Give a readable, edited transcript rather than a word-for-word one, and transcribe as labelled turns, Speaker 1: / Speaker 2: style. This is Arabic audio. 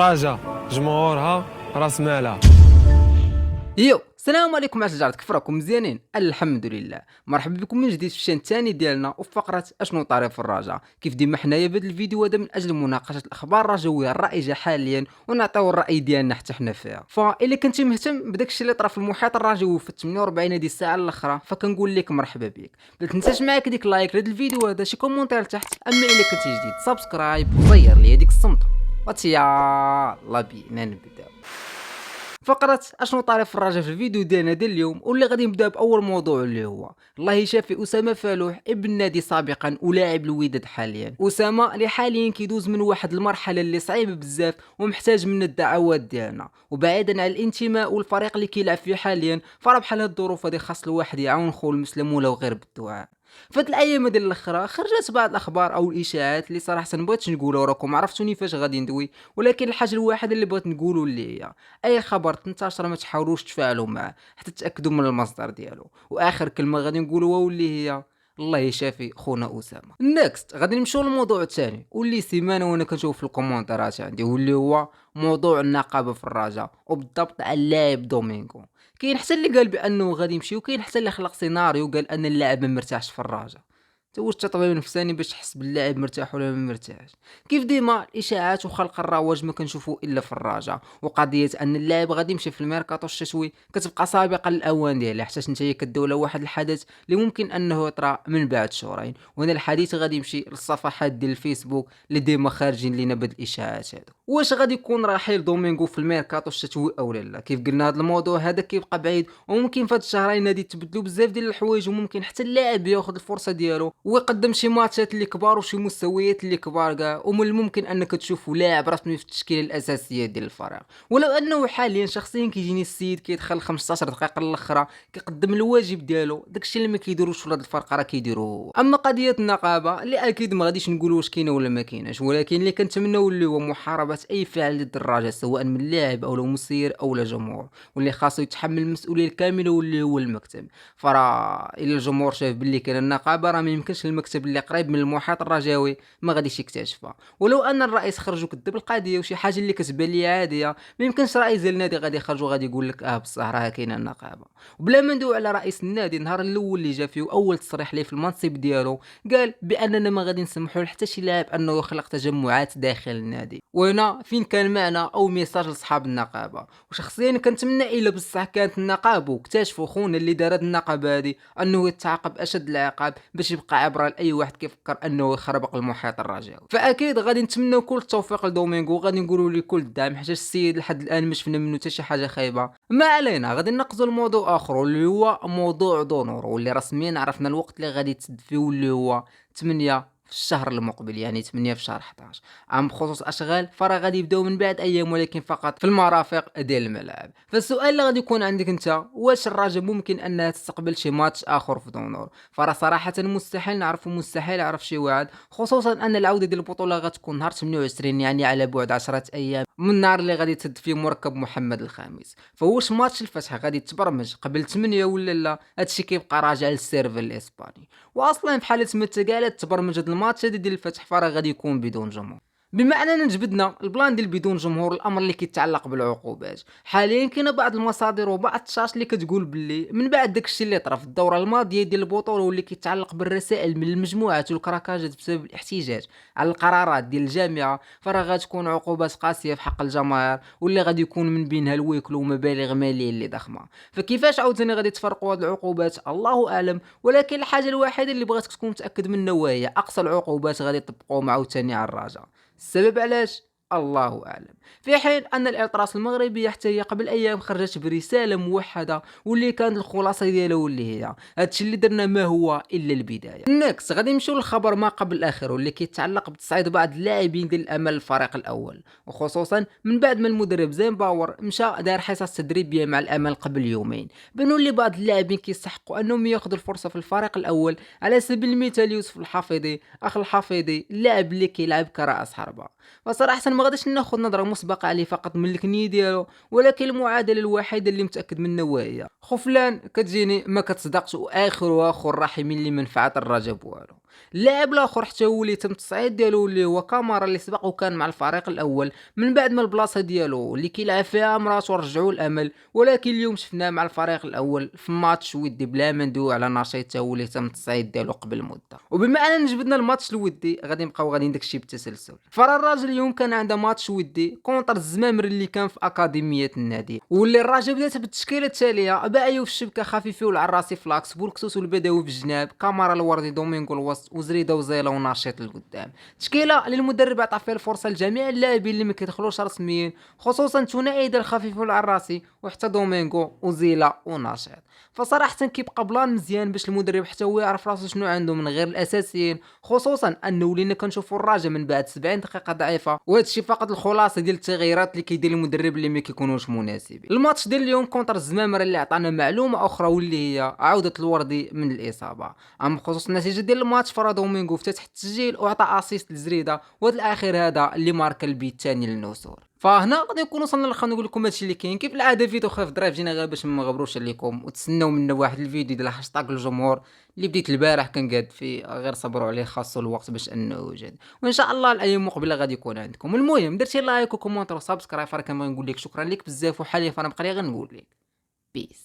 Speaker 1: الرجاء جمهورها راس مالها.
Speaker 2: السلام عليكم عزيزي، كيف راكم؟ مزيانين؟ الحمد لله. مرحبا بكم من جديد في الشان الثاني ديالنا وفقره اشنو طاري في الرجاء. كيف ديما حنايا بهذا الفيديو هذا من اجل مناقشه الاخبار الرجويه الرائجه حاليا ونعطيو الراي ديالنا حتى حنا فيها. فالا كنتي مهتم بداك الشيء اللي طرا في المحيط الرجوي في 48 ديال الساعه الاخرى فكنقول لك مرحبا بك. ما تنساش معاك ديك لايك لهذا الفيديو هذا، شي كومونتير تحت، اما الا كنتي جديد سبسكرايب وغير لي هذيك الصمت يلا بينا نبداو فقرة اشنو طاري في الرجاء في الفيديو ديالنا ديال اليوم، واللي غادي نبدا باول موضوع اللي هو الله يشافي اسامه فالوح ابن نادي سابقا ولاعب الوداد حاليا. اسامه اللي حاليا كيدوز من واحد المرحله اللي صعيبه بزاف ومحتاج من الدعوات ديالنا، وبعيدا عن الانتماء والفريق اللي كيلعب فيه حاليا فراه بحال هاد الظروف هذه خاص الواحد يعاون خو المسلم ولو غير بالدعاء. فهاد الايام ديال الاخرى خرجت بعض الاخبار او الاشاعات اللي صراحه مبغيتش نقولها، راكم عرفتوني فاش غادي ندوي، ولكن الحاجه الواحده اللي بغيت نقولوا اللي هي اي خبر تنتشر ما تحاولوش تفاعلوا معه حتى تاكدوا من المصدر ديالو. واخر كلمه غادي نقولوها واللي هي الله يشافي خونا اسامه. نيكست غادي نمشيو للموضوع الثاني واللي سيمانه وانا كنشوف في الكومونتيرات عندي، واللي هو موضوع النقابه في الرجاء وبالضبط على اللاعب دومينغو. كاين حتى اللي قال بانه غادي يمشي، وكاين حتى اللي خلق سيناريو قال ان اللاعب ما مرتاحش في الرجاء. واش التطبيب النفساني باش تحس باللاعب مرتاح ولا ما مرتاحش؟ كيف ديما الاشاعات وخلق الرواج ما كنشوفوا الا في الرجاء، وقضيه ان اللاعب غادي يمشي في الميركاتو الشتوي كتبقى سابقه للاوان ديالها، حتى نتايا كدوله واحد الحدث اللي ممكن انه يطرا من بعد شهرين. وهنا الحديث غادي يمشي للصفحات ديال الفيسبوك اللي ديما خارجين لينا بهاد الاشاعات هادو. واش غادي يكون رحيل دومينغو في الميركاتو الشتوي او لا؟ كيف قلنا هذا الموضوع هذا كيبقى بعيد، وممكن في هاد الشهرين هادي تبدلوا بزاف ديال الحوايج، وممكن حتى اللاعب ياخذ الفرصه ديالو ويقدم شي ماتشات اللي كبار وشي مستويات اللي كبار كاع، ومن الممكن انك تشوفوا لاعب رسمي في التشكيله الاساسيه ديال الفريق. ولو انه حاليا شخصيا كيجيني السيد كيدخل 15 دقيقه الاخرى كيقدم الواجب ديالو، داكشي اللي ما كيديروش ولاد الفرقه راه كيديروه. اما قضيه النقابه اللي اكيد ما غاديش نقولوا واش كاينه ولا ما كايناش، ولكن اللي كنتمناو اللي هو محاربه اي فعل ضد الرجاء سواء من لاعب او مسير او جمهور، واللي خاصو يتحمل المسؤوليه الكامله واللي هو المكتب. فراه الا الجمهور شاف باللي كاين النقابه راه ما يمكنش المكتب اللي قريب من المحيط الرجاوي ما غاديش يكتشفها. ولو ان الرئيس خرج وكذب القضيه وشي حاجه اللي كتبان لي عاديه، ما يمكنش رئيس ديال النادي غادي يخرج وغادي يقول لك بصح راه كاينه النقابه. وبلا ما ندوي على رئيس النادي، النهار الاول اللي جا فيه اول تصريح ليه في المنصب ديالو قال باننا ما غادي نسمحوا لحتى شي لاعب انه يخلق تجمعات داخل النادي. وهنا فين كان معنا او ميساج لاصحاب النقابه. وشخصيا كنتمنى الا بصح كانت النقابه واكتشفوا خونا اللي دار هاد النقابه هادي انه يتعاقب اشد العقاب باش يبقى عبره لاي واحد كيفكر انه يخربق المحيط الرجاوي. فاكيد غادي نتمنوا كل التوفيق لدومينغو، وغادي نقولوا ليه كل الدعم حيت السيد لحد الان ما شفنا منه حتى شي حاجه خايبه. ما علينا، غادي ننقزوا لموضوع اخر واللي هو موضوع دونور، واللي رسميا عرفنا الوقت اللي غادي تسد فيه واللي هو 8 في الشهر المقبل، يعني 8 في شهر 11. عم بخصوص اشغال فراه غادي يبداو من بعد ايام، ولكن فقط في المرافق ديال الملاعب. فالسؤال اللي غادي يكون عندك انت، واش الرجاء ممكن انها تستقبل شي ماتش اخر في دونور؟ فراه صراحه مستحيل نعرفوا، مستحيل عرف شي واحد، خصوصا ان العوده ديال البطوله غتكون نهار 28، يعني على بعد 10 ايام من النهار اللي غادي تسد فيه مركب محمد الخامس. فواش ماتش الفتح غادي تبرمج قبل 8 ولا لا؟ هادشي كيبقى راجع للسيرفر الاسباني. واصلا في حاله ما تقالت تبرمج هاد الماتش هادي ديال الفتح فراه غادي يكون بدون جمهور. بما اننا نجبدنا البلان ديال بدون جمهور، الامر اللي كيتعلق بالعقوبات، حاليا كاينه بعض المصادر وبعض التشاش اللي كتقول باللي من بعد داكشي اللي طرا في الدوره الماضيه ديال البطوله واللي كيتعلق بالرسائل من المجموعات والكراكاجات بسبب الاحتجاج على القرارات ديال الجامعه، فراه غتكون عقوبات قاسيه في حق الجماهير، واللي غادي يكون من بينها الويكل ومبالغ ماليه اللي ضخمه. فكيفاش عاوتاني غادي تفرقوا هاد العقوبات الله اعلم، ولكن الحاجه الوحيده اللي بغيتك تكون متاكد منها وهي اقصى العقوبات غادي يطبقوا عاوتاني على الرجاء. السبب علاش الله اعلم. في حين ان الالتراس المغربيه حتى هي قبل ايام خرجت برساله موحده واللي كانت الخلاصه ديالها واللي هي هادشي اللي درنا ما هو الا البدايه. نكس غادي نمشيو للخبر ما قبل الاخر واللي كيتعلق بتصعيد بعض اللاعبين ديال الامل الفريق الاول، وخصوصا من بعد ما المدرب زين باور مشى دار حصص تدريبيه مع الامل قبل يومين. بانوا لي بعض اللاعبين كيستحقوا انهم ياخذوا الفرصه في الفريق الاول، على سبيل المثال يوسف الحفيظي، اخ الحفيظي اللاعب اللي كيلعب كراس حربه. فصراحه ما غاديش ناخذ نظره مسبقه عليه فقط من الكنيه ديالو، ولكن المعادله الوحيده اللي متاكد منها وهي خفلان كتجيني ما كتصدقش، واخرها خر الرحيم اللي منفعه الرجاء بوالو. اللاعب الاخر حتى هو اللي تم التصعيد ديالو اللي هو كامارا اللي سبق وكان مع الفريق الاول من بعد ما البلاصه ديالو اللي كيلعب فيها مراتو رجعوا الامل، ولكن اليوم شفناه مع الفريق الاول في ماتش ودي بلا ما ندويو على نشيط تا هو اللي تم التصعيد ديالو قبل مده. وبما اننا جبدنا الماتش الودي غادي نبقاو غاديين داكشي بالتسلسل. فرا الراجل اليوم كان عنده ماتش ودي كونتر الزمامر اللي كان في اكاديميه النادي، واللي الراجل بدات بالتشكيله التاليه: بايو في الشبكه، خفيفي والعراسي فلاكس، بولكسوس والبدوي في الجناب، كامارا الوردي، دومينغو الوسط، وزريده وزيلا وناشط للقدام. تشكيله اللي المدرب عطى فيها الفرصه لجميع اللاعبين اللي ما كيدخلوش رسميين، خصوصا الثنائي ديال خفيفي والعراسي وحتى دومينغو وزيلا وناشط. فصراحه كيبقى بلان مزيان باش المدرب حتى هو يعرف راسو شنو عنده من غير الاساسيين، خصوصا انه ولينا كنشوفوا الراجا من بعد 70 دقيقه ضعيفه، وهذا الشيء فقط الخلاصه ديال التغييرات اللي كيدير المدرب اللي ما كيكونوش مناسبين. الماتش ديال اليوم كونتر الزمامره اللي عطانا معلومه اخرى واللي هي عوده الوردي من الاصابه. اما بخصوص النتيجه ديال الماتش فرا دومينغو افتتح التسجيل وعطى اسيست لزريده، وهذا الاخير هذا اللي ماركا البيت الثاني للنسور. فهنا غادي نكون وصلنا للخان نقول لكم هادشي اللي كاين. كيف العاده فيديو خفيف ظريف جينا غير باش ما نغبروش عليكم، وتسناو منا واحد الفيديو ديال هاشتاغ الجمهور اللي بديت البارح كنقاد فيه، غير صبروا عليه خاصو الوقت باش انه يوجد، وان شاء الله الايام المقبله غادي يكون عندكم. المهم درتي لايك وكومونتير وسبسكرايب، راه كنبغي نقول لك شكرا لك بزاف، وحاليا فانا بقى لي غير نقول لك بيس.